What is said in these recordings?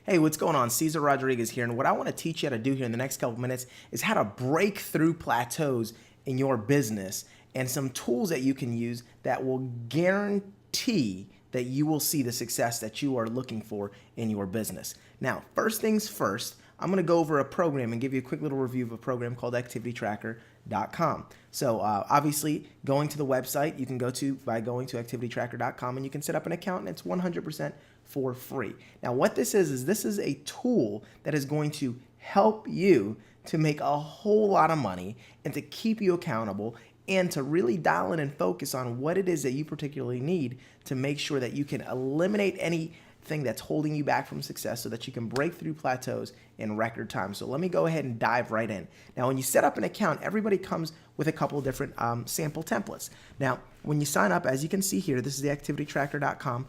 Hey, what's going on? Cesar Rodriguez here, and what I want to teach you how to do here in the next couple minutes is how to break through plateaus in your business and some tools that you can use that will guarantee that you will see the success that you are looking for in your business. Now, first things first, I'm going to go over a program and give you a quick little review of a program called activitytracker.com. So obviously, going to the website, you can go to by going to activitytracker.com and you can set up an account, and it's 100% for free. Now, what this is this is a tool that is going to help you to make a whole lot of money and to keep you accountable and to really dial in and focus on what it is that you particularly need to make sure that you can eliminate anything that's holding you back from success so that you can break through plateaus in record time. So let me go ahead and dive right in. Now, when you set up an account, everybody comes with a couple of different sample templates. Now, when you sign up, as you can see here, this is the activitytracker.com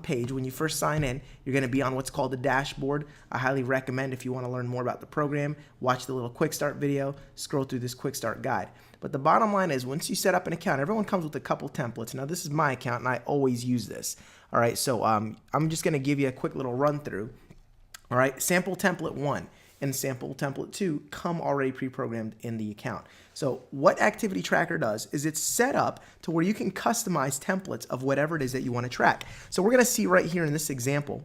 page. When you first sign in, you're going to be on what's called the dashboard. I highly recommend, if you want to learn more about the program, watch the little quick start video, scroll through this quick start guide. But the bottom line is, once you set up an account, everyone comes with a couple templates. Now, this is my account, and I always use this. All right, so I'm just going to give you a quick little run through. All right, sample template 1 and sample template 2 come already pre-programmed in the account. So what Activity Tracker does is it's set up to where you can customize templates of whatever it is that you want to track. So we're going to see right here in this example,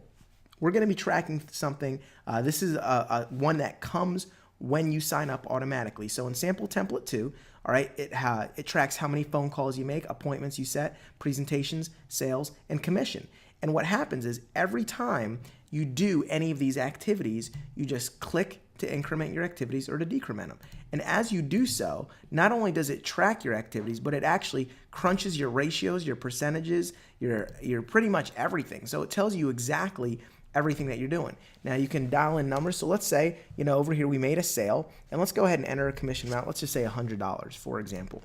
we're going to be tracking something. This is one that comes when you sign up automatically. So in sample template 2, all right, it tracks how many phone calls you make, appointments you set, presentations, sales, and commission. And what happens is every time you do any of these activities, you just click to increment your activities or to decrement them. And as you do so, not only does it track your activities, but it actually crunches your ratios, your percentages, your pretty much everything. So it tells you exactly everything that you're doing. Now you can dial in numbers. So let's say, over here we made a sale, and let's go ahead and enter a commission amount. Let's just say $100, for example.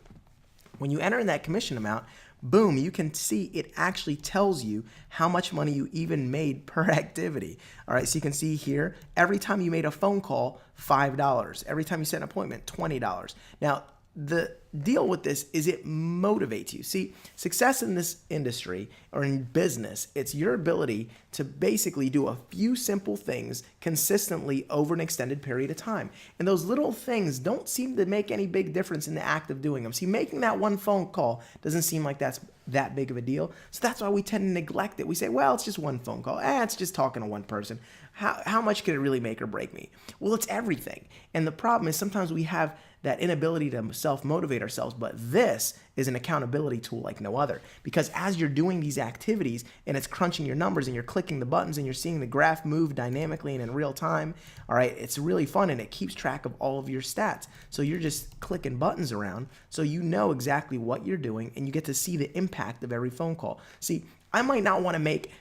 When you enter in that commission amount, boom, you can see it actually tells you how much money you even made per activity. All right, so you can see here, every time you made a phone call, $5. Every time you set an appointment, $20. Now, the deal with this is it motivates you. See, success in this industry or in business, it's your ability to basically do a few simple things consistently over an extended period of time. And those little things don't seem to make any big difference in the act of doing them. See, making that one phone call doesn't seem like that's that big of a deal. So that's why we tend to neglect it. We say, well, it's just one phone call. It's just talking to one person. How much could it really make or break me? Well, it's everything. And the problem is sometimes we have that inability to self-motivate ourselves, but this is an accountability tool like no other. Because as you're doing these activities and it's crunching your numbers and you're clicking the buttons and you're seeing the graph move dynamically and in real time, all right, it's really fun and it keeps track of all of your stats. So you're just clicking buttons around so you know exactly what you're doing and you get to see the impact of every phone call. See, I might not want to make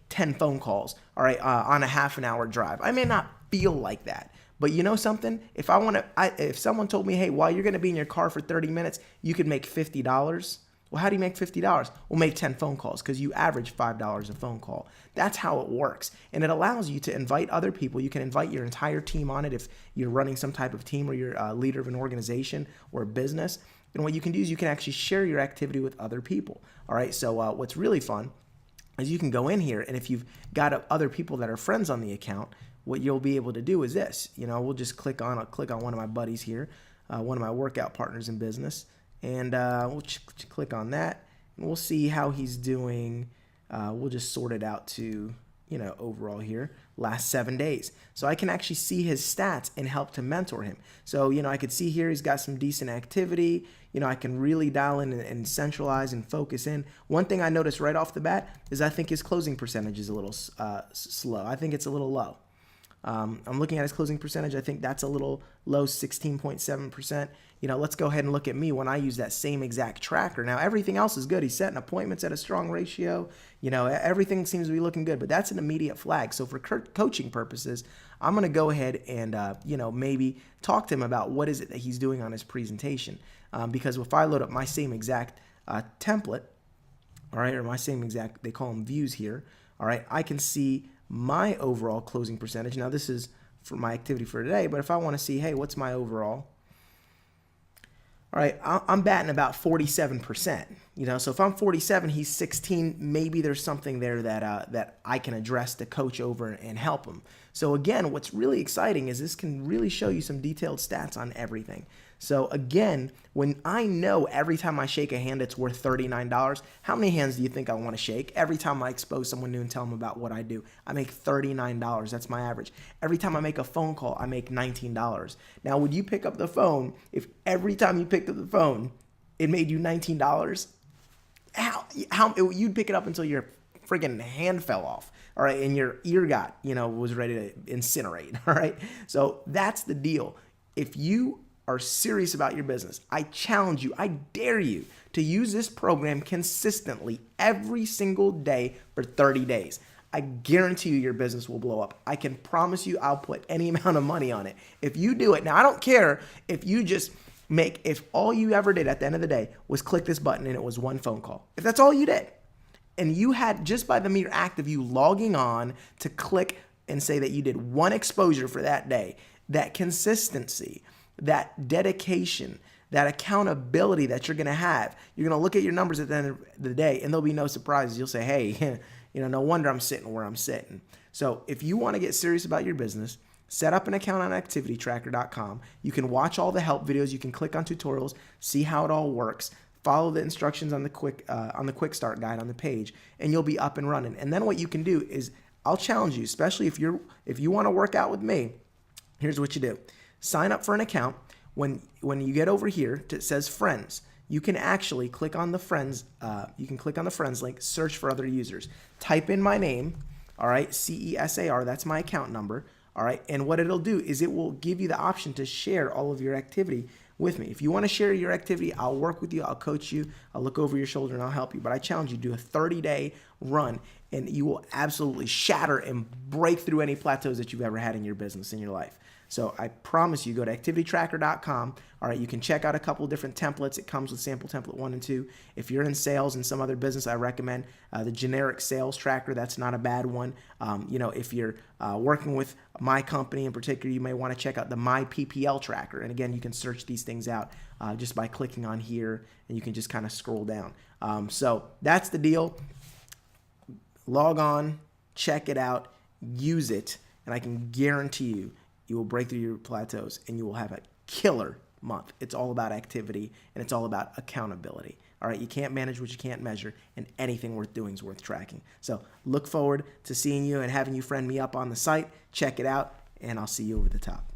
10 phone calls, all right, on a half an hour drive. I may not feel like that. But you know something? If someone told me, hey, while you're going to be in your car for 30 minutes, you could make $50. Well, how do you make $50? Well, make 10 phone calls because you average $5 a phone call. That's how it works. And it allows you to invite other people. You can invite your entire team on it if you're running some type of team or you're a leader of an organization or a business. And what you can do is you can actually share your activity with other people. All right, so what's really fun is you can go in here, and if you've got other people that are friends on the account, what you'll be able to do is this. We'll just click on one of my buddies here, one of my workout partners in business, and we'll click on that, and we'll see how he's doing. We'll just sort it out to, overall here, last 7 days. So I can actually see his stats and help to mentor him. So, I could see here he's got some decent activity. I can really dial in and centralize and focus in. One thing I noticed right off the bat is I think his closing percentage is a little slow. I think it's a little low. I'm looking at his closing percentage. I think that's a little low, 16.7%. Let's go ahead and look at me when I use that same exact tracker. Now, everything else is good. He's setting appointments at a strong ratio. Everything seems to be looking good, but that's an immediate flag. So for coaching purposes, I'm going to go ahead and, maybe talk to him about what is it that he's doing on his presentation. Because if I load up my same exact template, all right, or my same exact, they call them views here, all right, I can see my overall closing percentage. Now, this is for my activity for today, but if I want to see, hey, what's my overall? All right, I'm batting about 47%. So if I'm 47, he's 16, maybe there's something there that I can address to coach over and help him. So again, what's really exciting is this can really show you some detailed stats on everything. So again, when I know every time I shake a hand it's worth $39, how many hands do you think I want to shake? Every time I expose someone new and tell them about what I do, I make $39. That's my average. Every time I make a phone call, I make $19. Now, would you pick up the phone if every time you picked up the phone, it made you $19? How you'd pick it up until your friggin' hand fell off, all right, and your ear got, was ready to incinerate, all right? So that's the deal. If you are serious about your business, I challenge you, I dare you to use this program consistently every single day for 30 days. I guarantee you your business will blow up. I can promise you I'll put any amount of money on it. If you do it, now I don't care if you just if all you ever did at the end of the day was click this button and it was one phone call. If that's all you did, and you had, just by the mere act of you logging on to click and say that you did one exposure for that day, that consistency, that dedication, that accountability that you're going to have, you're going to look at your numbers at the end of the day and there'll be no surprises. You'll say, hey, no wonder I'm sitting where I'm sitting. So if you want to get serious about your business, set up an account on activitytracker.com. You can watch all the help videos. You can click on tutorials, see how it all works. Follow the instructions on the quick start guide on the page, and you'll be up and running. And then what you can do is, I'll challenge you, especially if you want to work out with me. Here's what you do: sign up for an account. When you get over here, it says friends. You can actually click on the friends. You can click on the friends link. Search for other users. Type in my name. All right, CESAR. That's my account number. All right, and what it'll do is it will give you the option to share all of your activity with me. If you want to share your activity, I'll work with you, I'll coach you, I'll look over your shoulder and I'll help you. But I challenge you to do a 30-day run and you will absolutely shatter and break through any plateaus that you've ever had in your business, in your life. So I promise you, go to activitytracker.com. All right, you can check out a couple different templates. It comes with sample template 1 and 2. If you're in sales and some other business, I recommend the generic sales tracker. That's not a bad one. If you're working with my company in particular, you may want to check out the My PPL tracker. And again, you can search these things out just by clicking on here, and you can just kind of scroll down. So that's the deal. Log on, check it out, use it, and I can guarantee you, you will break through your plateaus and you will have a killer month. It's all about activity and it's all about accountability. All right, you can't manage what you can't measure, and anything worth doing is worth tracking. So look forward to seeing you and having you friend me up on the site. Check it out, and I'll see you over the top.